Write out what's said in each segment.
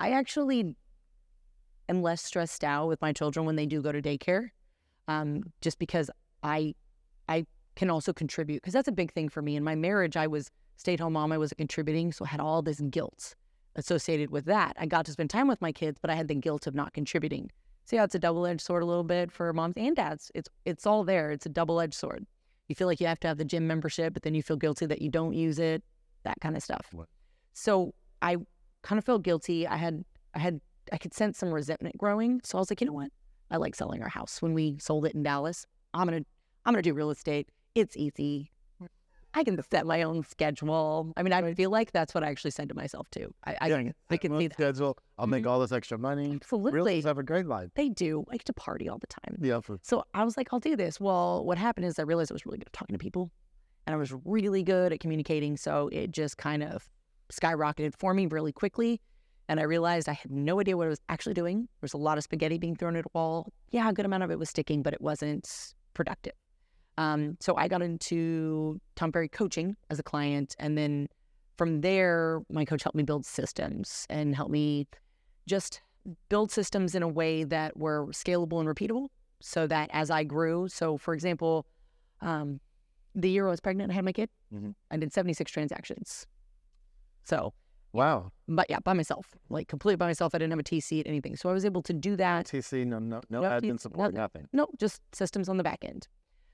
I actually am less stressed out with my children when they do go to daycare, just because I can also contribute, because that's a big thing for me. In my marriage, I was stay-at-home mom. I wasn't contributing, so I had all this guilt associated with that. I got to spend time with my kids, but I had the guilt of not contributing. See how it's a double-edged sword a little bit for moms and dads. It's all there. It's a double-edged sword. You feel like you have to have the gym membership, but then you feel guilty that you don't use it, that kind of stuff. What? So I kind of felt guilty. I could sense some resentment growing. So I was like, you know what? I like selling our house. When we sold it in Dallas, I'm gonna do real estate. It's easy. I can set my own schedule. I mean, I feel like that's what I actually said to myself too. I can see that. Schedule. I'll make all this extra money. Absolutely. Realtors have a great life. They do. I get to party all the time. Yeah. So I was like, I'll do this. Well, what happened is I realized I was really good at talking to people, and I was really good at communicating. So it just kind of skyrocketed for me really quickly. And I realized I had no idea what I was actually doing. There was a lot of spaghetti being thrown at a wall. Yeah, a good amount of it was sticking, but it wasn't productive. So I got into Tom Ferry coaching as a client. And then from there, my coach helped me build systems and helped me just build systems in a way that were scalable and repeatable, so that as I grew, so for example, the year I was pregnant, I had my kid. I did 76 transactions. So wow. But yeah, by myself, like completely by myself. I didn't have a TC at anything. So I was able to do that. TC, no admin support, nothing. No, just systems on the back end.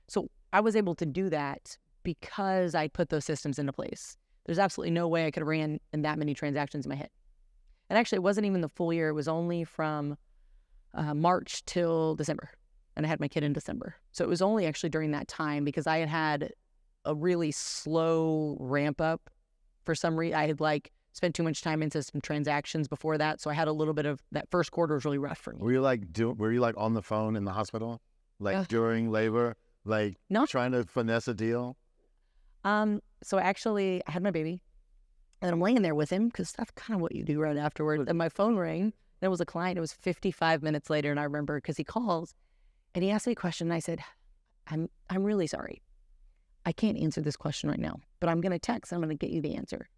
So I was able to do that because I put those systems into place. There's absolutely no way I could have ran in that many transactions in my head. And actually, it wasn't even the full year. It was only from March till December. And I had my kid in December. So it was only actually during that time, because I had a really slow ramp up for some reason. I had spent too much time into some transactions before that. So I had a little bit of that first quarter was really rough for me. Were you on the phone in the hospital? During labor? No. Trying to finesse a deal? So actually, I had my baby, and I'm laying there with him, because that's kind of what you do right afterwards. And my phone rang. There was a client. It was 55 minutes later, and I remember because he calls, and he asked me a question, and I said, I'm really sorry. I can't answer this question right now, but I'm going to text. I'm going to get you the answer.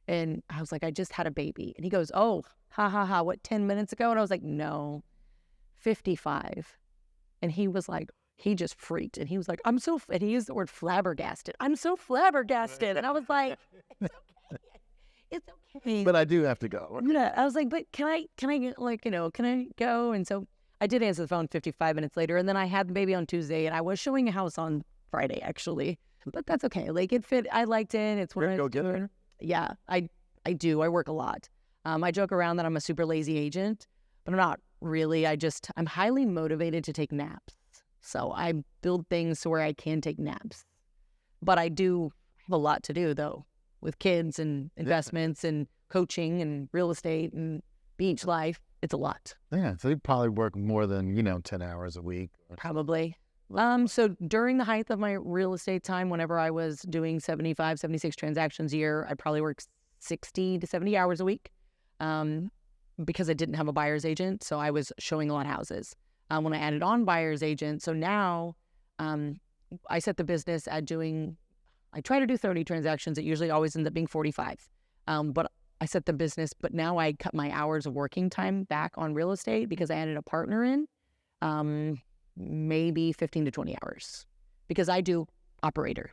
And I was like, I just had a baby. And he goes, oh, ha, what, 10 minutes ago? And I was like, no, 55. And he was like, he just freaked. And he was like, and he used the word flabbergasted. I'm so flabbergasted. And I was like, it's okay. It's okay. But I do have to go. Yeah. I was like, but can I can I go? And so I did answer the phone 55 minutes later. And then I had the baby on Tuesday, and I was showing a house on Friday, actually. But that's okay. It fit. I liked it. It's what I go get her. Yeah, I do. I work a lot. I joke around that I'm a super lazy agent, but I'm not really. I'm highly motivated to take naps. So I build things to where I can take naps. But I do have a lot to do, though, with kids and investments and coaching and real estate and beach life. It's a lot. Yeah, so you probably work more than, 10 hours a week. Probably. So during the height of my real estate time, whenever I was doing 75, 76 transactions a year, I probably worked 60 to 70 hours a week, because I didn't have a buyer's agent. So I was showing a lot of houses. When I added on buyer's agent, so now I set the business at I try to do 30 transactions. It usually always ends up being 45. But I set the business, but now I cut my hours of working time back on real estate because I added a partner in. Maybe 15 to 20 hours, because I do operator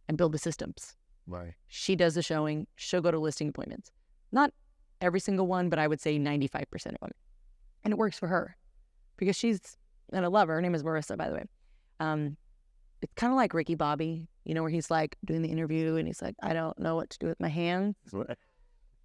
and build the systems. Right. She does the showing. She'll go to listing appointments. Not every single one, but I would say 95% of them. And it works for her because and I love her. Her name is Marissa, by the way. It's kind of like Ricky Bobby, where he's doing the interview and he's like, I don't know what to do with my hands.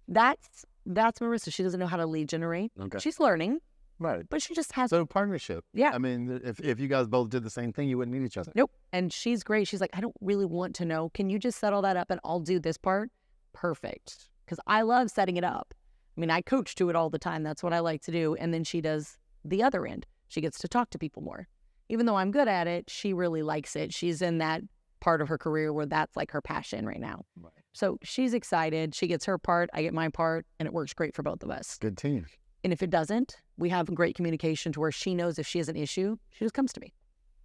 That's Marissa. She doesn't know how to lead generate. Okay. She's learning. Right. But she just has... So partnership. Yeah. I mean, if you guys both did the same thing, you wouldn't need each other. Nope. And she's great. She's like, I don't really want to know. Can you just set all that up and I'll do this part? Perfect. Because I love setting it up. I mean, I coach to it all the time. That's what I like to do. And then she does the other end. She gets to talk to people more. Even though I'm good at it, she really likes it. She's in that part of her career where that's her passion right now. Right. So she's excited. She gets her part. I get my part. And it works great for both of us. Good team. And if it doesn't, we have great communication to where she knows if she has an issue, she just comes to me.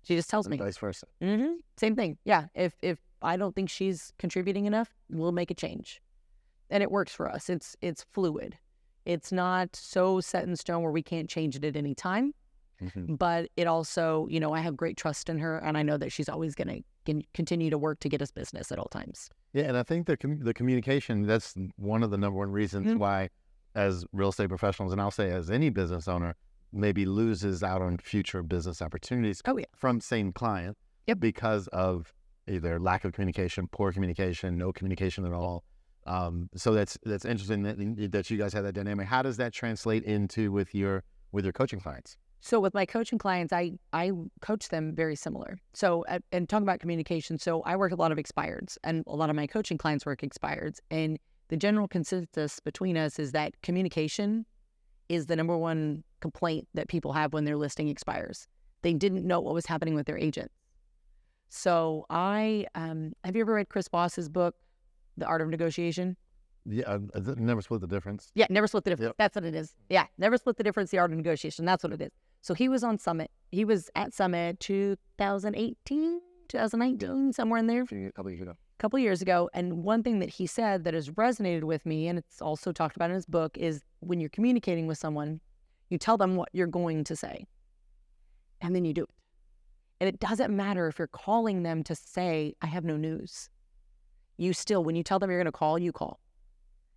She just tells me. Vice versa. Mm-hmm. Same thing. Yeah. If I don't think she's contributing enough, we'll make a change. And it works for us. It's fluid. It's not so set in stone where we can't change it at any time. But it also, I have great trust in her, and I know that she's always going to continue to work to get us business at all times. Yeah, and I think the communication, that's one of the number one reasons why, as real estate professionals, and I'll say as any business owner, maybe loses out on future business opportunities from same client because of either lack of communication, poor communication, no communication at all. So that's interesting that you guys have that dynamic. How does that translate into with your coaching clients? So with my coaching clients, I coach them very similar. So, and talking about communication, so I work a lot of expireds, and a lot of my coaching clients work expireds. And the general consensus between us is that communication is the number one complaint that people have when they're listing expires. They didn't know what was happening with their agent. So have you ever read Chris Voss's book, The Art of Negotiation? Yeah, never split the difference. Yeah, never split the difference. Yep. That's what it is. Yeah, never split the difference, the art of negotiation. That's what it is. So he was on Summit. He was at Summit 2018, 2019, somewhere in there. A couple of years ago. And one thing that he said that has resonated with me, and it's also talked about in his book, is when you're communicating with someone, you tell them what you're going to say, and then you do it. And it doesn't matter if you're calling them to say, I have no news. When you tell them you're going to call, you call.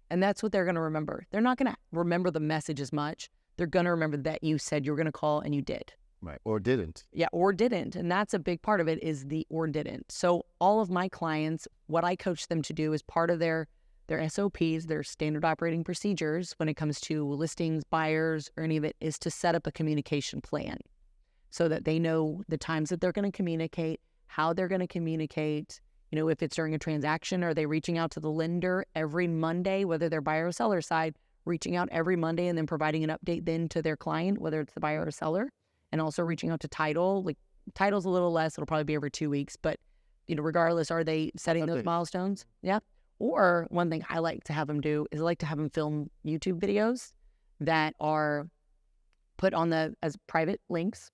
And that's what they're going to remember. They're not going to remember the message as much. They're going to remember that you said you were going to call and you did. Right. Or didn't. Yeah, or didn't. And that's a big part of it, is the or didn't. So all of my clients, what I coach them to do is part of their SOPs, their standard operating procedures when it comes to listings, buyers, or any of it, is to set up a communication plan so that they know the times that they're going to communicate, how they're going to communicate. If it's during a transaction, are they reaching out to the lender every Monday, whether they're buyer or seller side, reaching out every Monday and then providing an update then to their client, whether it's the buyer or seller, and also reaching out to title. Like, title's a little less, it'll probably be every 2 weeks, but regardless, are they setting those milestones? Yeah. Or one thing I like to have them do is I like to have them film YouTube videos that are put on as private links,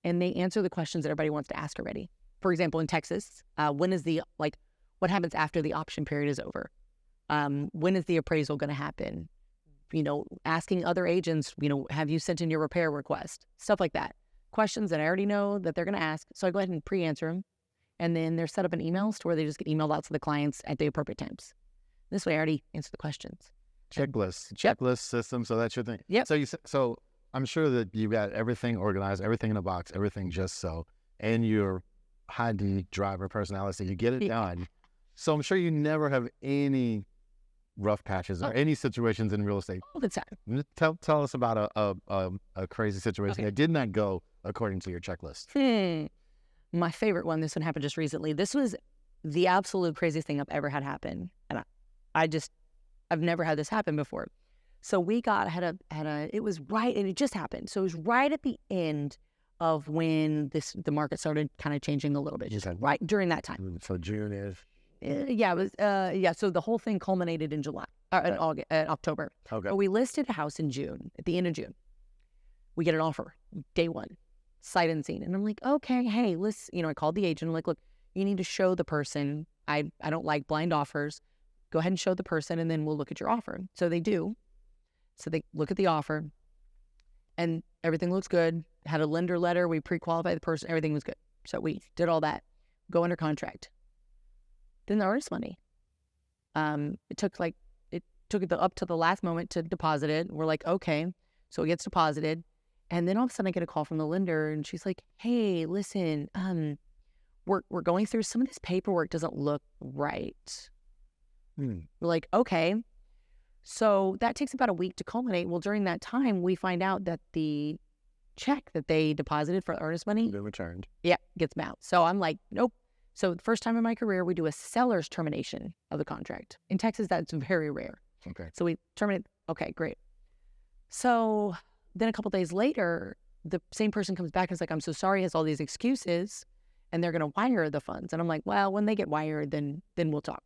and they answer the questions that everybody wants to ask already. For example, in Texas, when is what happens after the option period is over? When is the appraisal going to happen? Asking other agents, have you sent in your repair request? Stuff like that. Questions that I already know that they're going to ask. So I go ahead and pre-answer them. And then they're set up in emails to where they just get emailed out to the clients at the appropriate times. This way I already answer the questions. Checklist system. So that's your thing. Yep. So I'm sure that you got everything organized, everything in a box, everything just so, and your high D driver personality, you get it done. So I'm sure you never have any rough patches or any situations in real estate. All the time. Tell us about a crazy situation that did not go according to your checklist. My favorite one, this one happened just recently. This was the absolute craziest thing I've ever had happen. And I've never had this happen before. So we it was right, and it just happened. So it was right at the end of when the market started kind of changing a little bit, just right during that time. So June is? Yeah, it was, so the whole thing culminated in October. Okay. But we listed a house in June, at the end of June. We get an offer, day one, sight unseen. And I'm like, okay, hey, listen, I called the agent. I'm like, look, you need to show the person. I don't like blind offers. Go ahead and show the person, and then we'll look at your offer. So they do. So they look at the offer, and everything looks good. Had a lender letter. We pre-qualified the person. Everything was good. So we did all that. Go under contract. Then the earnest money. It took it up to the last moment to deposit it. We're like, okay. So it gets deposited. And then all of a sudden I get a call from the lender, and she's like, hey, listen, we're going through some of this paperwork doesn't look right. We're like, okay. So that takes about a week to culminate. Well, during that time, we find out that the check that they deposited for earnest money been returned. Yeah, gets bounced. So I'm like, nope. So the first time in my career, we do a seller's termination of the contract. In Texas, that's very rare. Okay. So we terminate. Okay, great. So then a couple days later, the same person comes back and is like, I'm so sorry, has all these excuses, and they're going to wire the funds. And I'm like, well, when they get wired, then we'll talk.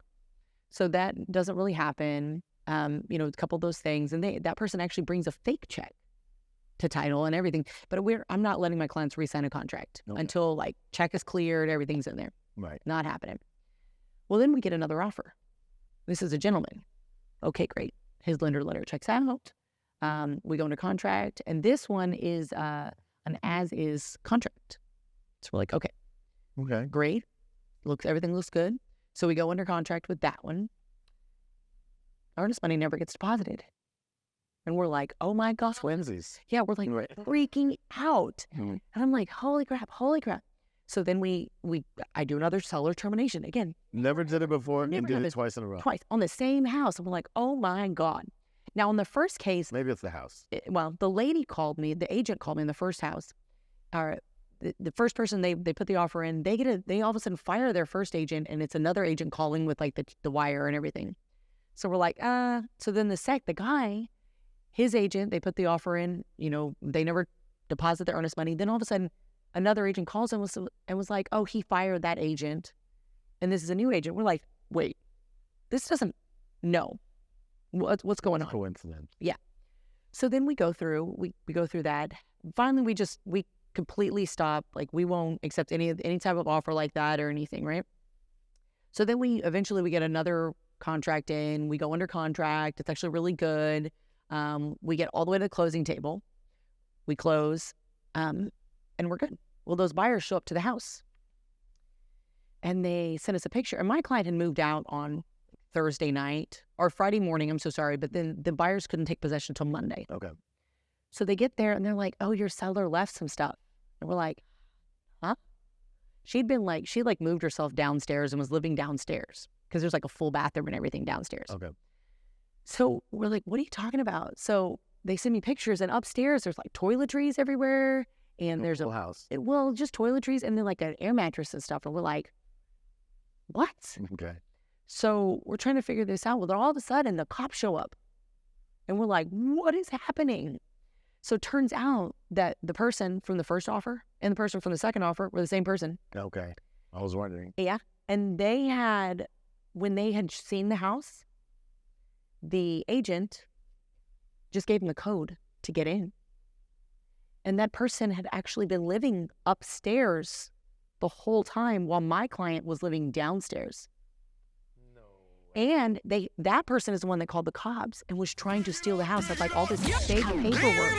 So that doesn't really happen. A couple of those things. And that person actually brings a fake check to title and everything. But I'm not letting my clients re-sign a contract until check is cleared, everything's in there. Right. Not happening. Well, then we get another offer. This is a gentleman. Okay, great. His lender letter checks out. We go under contract, and this one is an as-is contract. So we're like, okay, great. Everything looks good. So we go under contract with that one. Earnest money never gets deposited. And we're like, oh my gosh. Twinsies. Yeah, we're like freaking out. And I'm like, holy crap. So then I do another seller termination again. Never did it before and did it twice in a row. Twice on the same house. I'm like, oh my God. Now, in the first case. Maybe it's the house. The lady called me, the agent called me in the first house. The first person they put the offer in, they all of a sudden fire their first agent, and it's another agent calling with like the wire and everything. So we're like, so then the guy, his agent, they put the offer in, they never deposit their earnest money. Then all of a sudden, another agent calls and was like, oh, he fired that agent, and this is a new agent. We're like, wait, this doesn't, no. What's going on? Coincidence. Yeah. So then we go through that. Finally, we completely stop. Like, we won't accept any type of offer like that or anything, right? So then we get another contract in. We go under contract. It's actually really good. We get all the way to the closing table. We close, and we're good. Well, those buyers show up to the house, and they sent us a picture. And my client had moved out on Thursday night or Friday morning. I'm so sorry, but then the buyers couldn't take possession until Monday. Okay. So they get there and they're like, "Oh, your seller left some stuff," and we're like, "Huh?" She moved herself downstairs and was living downstairs because there's like a full bathroom and everything downstairs. Okay. So we're like, "What are you talking about?" So they send me pictures, and upstairs there's like toiletries everywhere, and there's a house. Just toiletries, and then like an air mattress and stuff. And we're like, "What?" Okay. So we're trying to figure this out. Well, then all of a sudden the cops show up, and we're like, "What is happening?" So it turns out that the person from the first offer and the person from the second offer were the same person. Okay. I was wondering. Yeah. And when they had seen the house, the agent just gave them the code to get in. And that person had actually been living upstairs the whole time while my client was living downstairs. No way. And that person is the one that called the cops and was trying to steal the house. Had like all this fake paperwork.